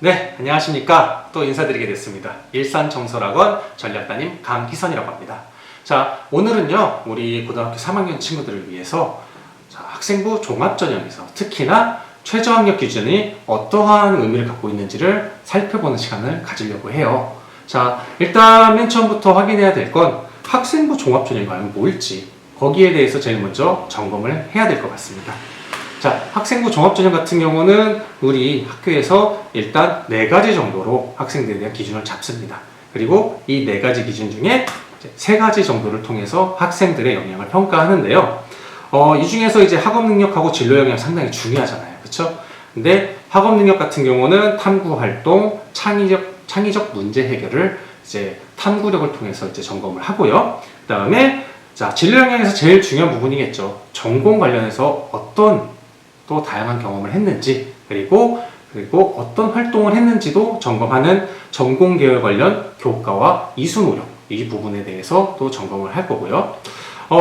네, 안녕하십니까. 또 인사드리게 됐습니다. 일산청소학원 전략담임 강희선이라고 합니다. 자, 오늘은요, 우리 고등학교 3학년 친구들을 위해서 학생부 종합전형에서 특히나 최저학력 기준이 어떠한 의미를 갖고 있는지를 살펴보는 시간을 가지려고 해요. 자, 일단 맨 처음부터 확인해야 될 건 학생부 종합전형이 과연 뭘지, 거기에 대해서 제일 먼저 점검을 해야 될 것 같습니다. 자, 학생부 종합전형 같은 경우는 우리 학교에서 일단 4가지 정도로 학생들에 대한 기준을 잡습니다. 그리고 이 4가지 기준 중에 3가지 정도를 통해서 학생들의 역량을 평가하는데요. 이 중에서 이제 학업 능력하고 진로 역량 상당히 중요하잖아요. 그쵸? 근데 학업 능력 같은 경우는 탐구 활동, 창의적 문제 해결을 이제 탐구력을 통해서 이제 점검을 하고요. 그 다음에 자, 진로 역량에서 제일 중요한 부분이겠죠. 전공 관련해서 어떤 또 다양한 경험을 했는지, 그리고 어떤 활동을 했는지도 점검하는 전공 계열 관련 교과와 이수 노력, 이 부분에 대해서 또 점검을 할 거고요.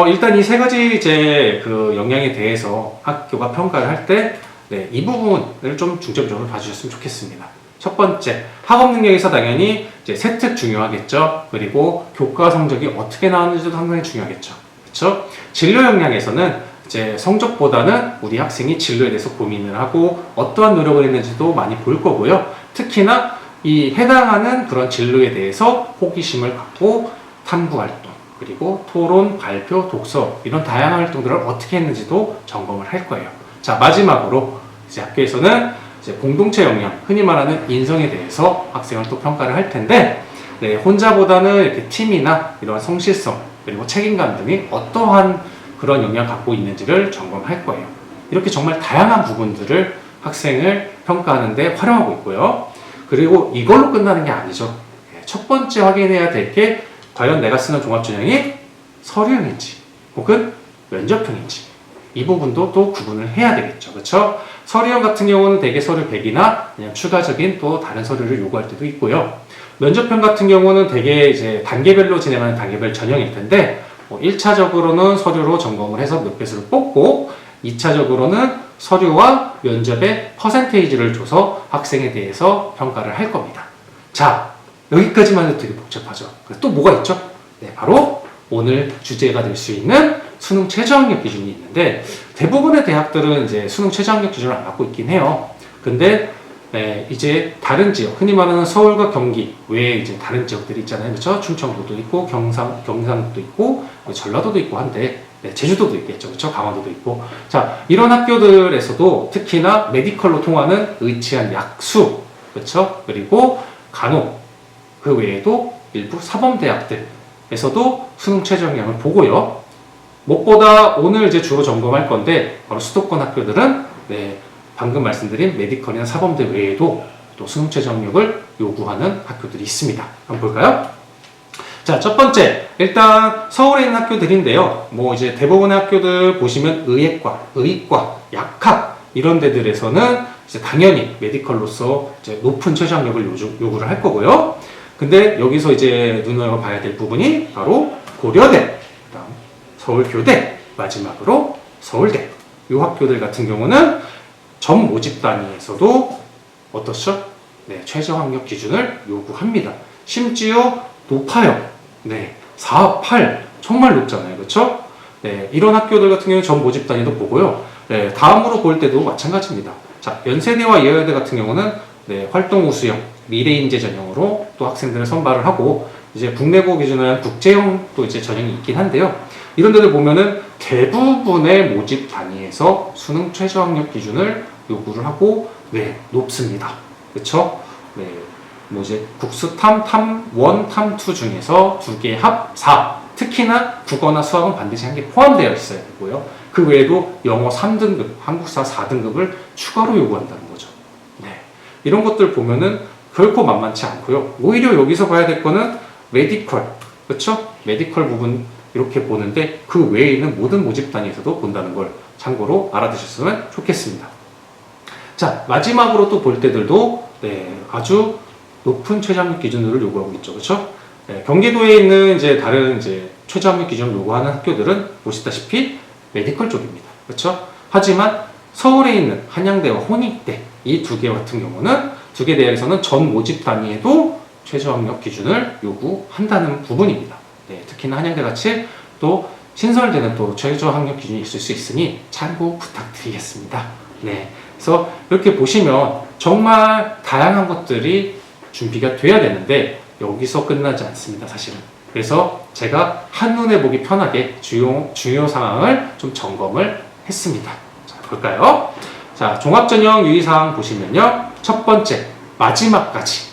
일단 이 3가지 이제 그 역량에 대해서 학교가 평가를 할 때, 이 부분을 좀 중점적으로 봐주셨으면 좋겠습니다. 첫 번째, 학업 능력에서 당연히 이제 세특 중요하겠죠. 그리고 교과 성적이 어떻게 나왔는지도 상당히 중요하겠죠. 그렇죠? 진로 역량에서는 이제 성적보다는 우리 학생이 진로에 대해서 고민을 하고 어떠한 노력을 했는지도 많이 볼 거고요. 특히나 이 해당하는 그런 진로에 대해서 호기심을 갖고 탐구 활동, 그리고 토론, 발표, 독서 이런 다양한 활동들을 어떻게 했는지도 점검을 할 거예요. 자, 마지막으로 이제 학교에서는 이제 공동체 역량, 흔히 말하는 인성에 대해서 학생을 또 평가를 할 텐데, 혼자보다는 이렇게 팀이나 이런 성실성, 그리고 책임감 등이 어떠한 그런 역량을 갖고 있는지를 점검할 거예요. 이렇게 정말 다양한 부분들을 학생을 평가하는 데 활용하고 있고요. 그리고 이걸로 끝나는 게 아니죠. 첫 번째 확인해야 될 게 과연 내가 쓰는 종합전형이 서류형인지 혹은 면접형인지, 이 부분도 또 구분을 해야 되겠죠. 그렇죠? 서류형 같은 경우는 대개 서류 100이나 그냥 추가적인 또 다른 서류를 요구할 때도 있고요. 면접형 같은 경우는 대개 이제 단계별로 진행하는 단계별 전형일 텐데, 1차적으로는 서류로 점검을 해서 몇 개수를 뽑고, 2차적으로는 서류와 면접의 퍼센테이지를 줘서 학생에 대해서 평가를 할 겁니다. 자, 여기까지만 해도 되게 복잡하죠. 또 뭐가 있죠? 바로 오늘 주제가 될 수 있는 수능 최저학력 기준이 있는데, 대부분의 대학들은 이제 수능 최저학력 기준을 안 갖고 있긴 해요. 근데 이제 다른 지역, 흔히 말하는 서울과 경기 외에 이제 다른 지역들이 있잖아요. 그렇죠? 충청도도 있고, 경상도 있고, 전라도도 있고 한데, 제주도도 있겠죠. 그렇죠? 강원도도 있고. 자, 이런 학교들에서도 특히나 메디컬로 통하는 의치한 약수, 그렇죠? 그리고 간호, 그 외에도 일부 사범대학들에서도 수능 최저학력을 보고요. 무엇보다 오늘 이제 주로 점검할 건데, 바로 수도권 학교들은 방금 말씀드린 메디컬이나 사범대 외에도 또 수능 최저학력을 요구하는 학교들이 있습니다. 한번 볼까요? 자, 첫 번째, 일단 서울에 있는 학교들인데요. 뭐 이제 대부분의 학교들 보시면 의예과, 의과, 약학 이런 데들에서는 이제 당연히 메디컬로서 이제 높은 최저학력을 요구를 할 거고요. 근데 여기서 이제 눈여겨봐야 될 부분이 바로 고려대, 그다음 서울교대, 마지막으로 서울대. 이 학교들 같은 경우는 전 모집 단위에서도 어떻죠? 최저학력 기준을 요구합니다. 심지어 높아요. 4, 8 정말 높잖아요. 그렇죠? 이런 학교들 같은 경우는 전 모집 단위도 보고요. 다음으로 볼 때도 마찬가지입니다. 자, 연세대와 예여대 같은 경우는 활동 우수형, 미래인재 전형으로 또 학생들을 선발을 하고, 이제 국내고 기준으로 한 국제형 또 이제 전형이 있긴 한데요. 이런 데들 보면은 대부분의 모집 단위에서 수능 최저학력 기준을 요구를 하고, 높습니다. 그쵸? 뭐 이제 국수탐, 탐1, 탐2 중에서 2개 합 4. 특히나 국어나 수학은 반드시 한 개 포함되어 있어야 되고요. 그 외에도 영어 3등급, 한국사 4등급을 추가로 요구한다는 거죠. 이런 것들 보면은 결코 만만치 않고요. 오히려 여기서 봐야 될 거는 메디컬, 그쵸? 메디컬 부분 이렇게 보는데, 그 외에 있는 모든 모집 단위에서도 본다는 걸 참고로 알아두셨으면 좋겠습니다. 자, 마지막으로 또 볼 때들도 아주 높은 최저학력 기준을 요구하고 있죠. 그렇죠? 경기도에 있는 이제 다른 이제 최저학력 기준을 요구하는 학교들은 보시다시피 메디컬 쪽입니다. 그렇죠? 하지만 서울에 있는 한양대와 홍익대 이 2개 같은 경우는 두 개 대학에서는 전 모집 단위에도 최저학력 기준을 요구한다는 부분입니다. 네, 특히나 한양대 같이 또 신설되는 또 최저학력 기준이 있을 수 있으니 참고 부탁드리겠습니다. 네, 그래서 이렇게 보시면 정말 다양한 것들이 준비가 돼야 되는데 여기서 끝나지 않습니다, 사실은. 그래서 제가 한눈에 보기 편하게 중요 상황을 좀 점검을 했습니다. 자, 볼까요? 자, 종합전형 유의사항 보시면요. 첫 번째, 마지막까지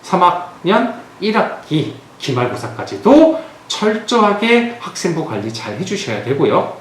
3학년 1학기 기말고사까지도 철저하게 학생부 관리 잘 해주셔야 되고요.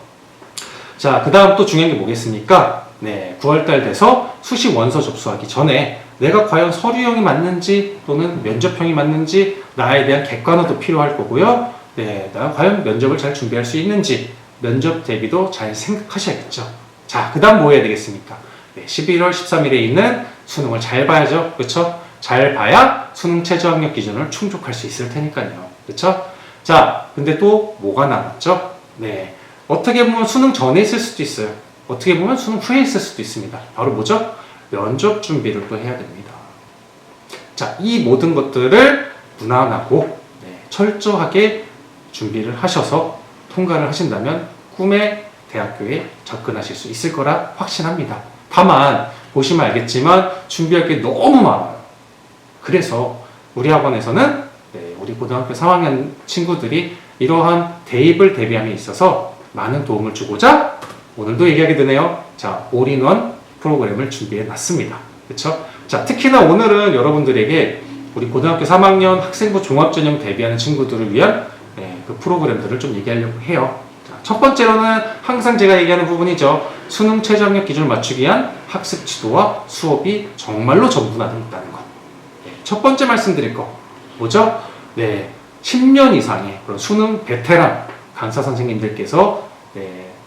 자, 그 다음 또 중요한 게 뭐겠습니까? 네, 9월달 돼서 수시 원서 접수하기 전에 내가 과연 서류형이 맞는지 또는 면접형이 맞는지 나에 대한 객관화도 필요할 거고요. 네, 내가 과연 면접을 잘 준비할 수 있는지 면접 대비도 잘 생각하셔야겠죠. 자, 그 다음 뭐 해야 되겠습니까? 네, 11월 13일에 있는 수능을 잘 봐야죠. 그렇죠? 잘 봐야 수능 최저학력 기준을 충족할 수 있을 테니까요. 그렇죠? 자, 근데 또 뭐가 남았죠? 네, 어떻게 보면 수능 전에 있을 수도 있어요. 어떻게 보면 수능 후에 있을 수도 있습니다. 바로 뭐죠? 면접 준비를 또 해야 됩니다. 자, 이 모든 것들을 무난하고 철저하게 준비를 하셔서 통과를 하신다면 꿈의 대학교에 접근하실 수 있을 거라 확신합니다. 다만 보시면 알겠지만 준비할 게 너무 많아요. 그래서 우리 학원에서는 우리 고등학교 3학년 친구들이 이러한 대입을 대비함에 있어서 많은 도움을 주고자 오늘도 얘기하게 되네요. 자, 올인원 프로그램을 준비해 놨습니다. 그렇죠? 자, 특히나 오늘은 여러분들에게 우리 고등학교 3학년 학생부 종합전형 대비하는 친구들을 위한 그 프로그램들을 좀 얘기하려고 해요. 자, 첫 번째로는 항상 제가 얘기하는 부분이죠. 수능 최저학력 기준을 맞추기 위한 학습 지도와 수업이 정말로 전부나 있다는 거. 첫 번째 말씀드릴 거 뭐죠? 네, 10년 이상의 그런 수능 베테랑 강사 선생님들께서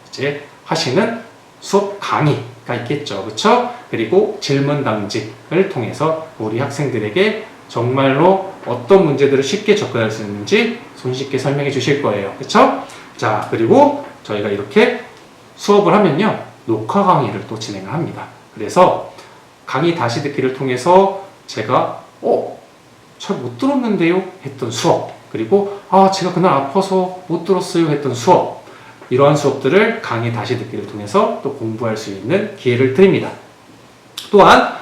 이제 하시는 수업 강의가 있겠죠. 그렇죠? 그리고 질문 당직을 통해서 우리 학생들에게 정말로 어떤 문제들을 쉽게 접근할 수 있는지 손쉽게 설명해 주실 거예요. 그렇죠? 자, 그리고 저희가 이렇게 수업을 하면요. 녹화 강의를 또 진행을 합니다. 그래서 강의 다시 듣기를 통해서 제가 잘 못 들었는데요? 했던 수업, 그리고 제가 그날 아파서 못 들었어요? 했던 수업, 이러한 수업들을 강의 다시 듣기를 통해서 또 공부할 수 있는 기회를 드립니다. 또한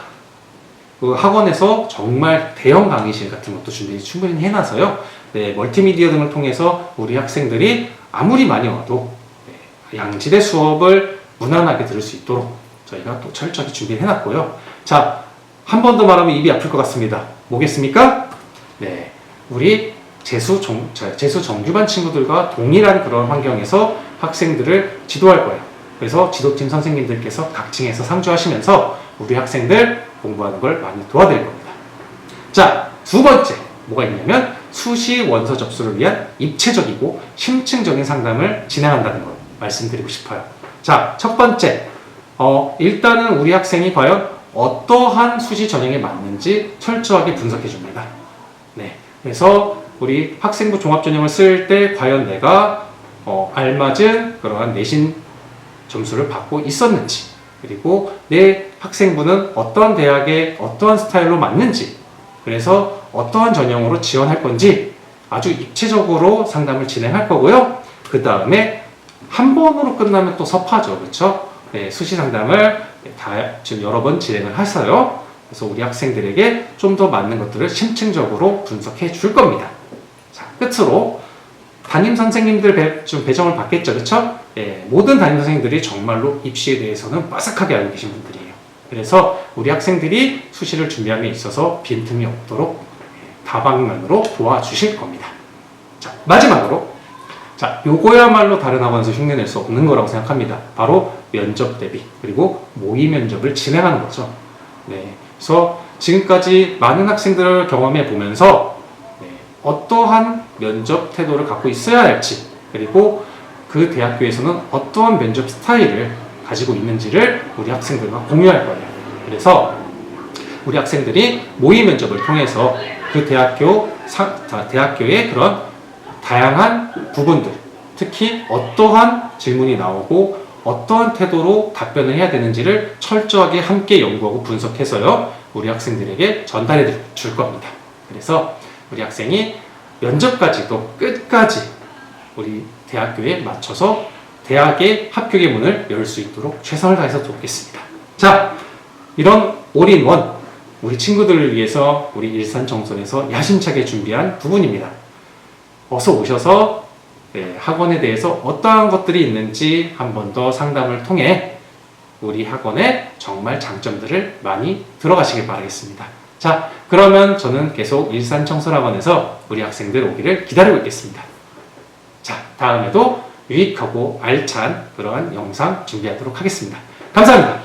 그 학원에서 정말 대형 강의실 같은 것도 충분히 해놔서요. 네, 멀티미디어 등을 통해서 우리 학생들이 아무리 많이 와도 양질의 수업을 무난하게 들을 수 있도록 저희가 또 철저하게 준비를 해놨고요. 자, 한 번 더 말하면 입이 아플 것 같습니다. 뭐겠습니까? 네, 우리 재수 정규반 친구들과 동일한 그런 환경에서 학생들을 지도할 거예요. 그래서 지도팀 선생님들께서 각 층에서 상주하시면서 우리 학생들 공부하는 걸 많이 도와드릴 겁니다. 자, 두 번째 뭐가 있냐면 수시 원서 접수를 위한 입체적이고 심층적인 상담을 진행한다는 걸 말씀드리고 싶어요. 자, 첫 번째, 일단은 우리 학생이 과연 어떠한 수시 전형에 맞는지 철저하게 분석해 줍니다. 네, 그래서 우리 학생부 종합전형을 쓸 때 과연 내가 알맞은 그러한 내신 점수를 받고 있었는지, 그리고 내 학생부는 어떠한 대학에 어떠한 스타일로 맞는지, 그래서 어떠한 전형으로 지원할 건지 아주 입체적으로 상담을 진행할 거고요. 그 다음에 한 번으로 끝나면 또 섭하죠. 그렇죠? 네, 수시 상담을 지금 여러 번 진행을 하셔요. 그래서 우리 학생들에게 좀 더 맞는 것들을 심층적으로 분석해 줄 겁니다. 자, 끝으로 담임 선생님들 좀 배정을 받겠죠. 그렇죠? 예, 모든 담임 선생님들이 정말로 입시에 대해서는 빠삭하게 알고 계신 분들이에요. 그래서 우리 학생들이 수시를 준비함에 있어서 빈틈이 없도록 다방면으로 도와주실 겁니다. 자, 마지막으로 요거야말로 다른 학원에서 흉내낼 수 없는 거라고 생각합니다. 바로 면접 대비, 그리고 모의 면접을 진행하는 거죠. 네, 그래서 지금까지 많은 학생들을 경험해 보면서 어떠한 면접 태도를 갖고 있어야 할지, 그리고 그 대학교에서는 어떠한 면접 스타일을 가지고 있는지를 우리 학생들과 공유할 거예요. 그래서 우리 학생들이 모의 면접을 통해서 그 대학교의 그런 다양한 부분들, 특히 어떠한 질문이 나오고 어떠한 태도로 답변을 해야 되는지를 철저하게 함께 연구하고 분석해서요, 우리 학생들에게 전달해 줄 겁니다. 그래서 우리 학생이 면접까지도 끝까지 우리 대학교에 맞춰서 대학의 합격의 문을 열 수 있도록 최선을 다해서 돕겠습니다. 자, 이런 올인원, 우리 친구들을 위해서 우리 일산청소년에서 야심차게 준비한 부분입니다. 어서 오셔서 학원에 대해서 어떠한 것들이 있는지 한 번 더 상담을 통해 우리 학원의 정말 장점들을 많이 들어가시길 바라겠습니다. 자, 그러면 저는 계속 일산청소학원에서 우리 학생들 오기를 기다리고 있겠습니다. 자, 다음에도 유익하고 알찬 그러한 영상 준비하도록 하겠습니다. 감사합니다.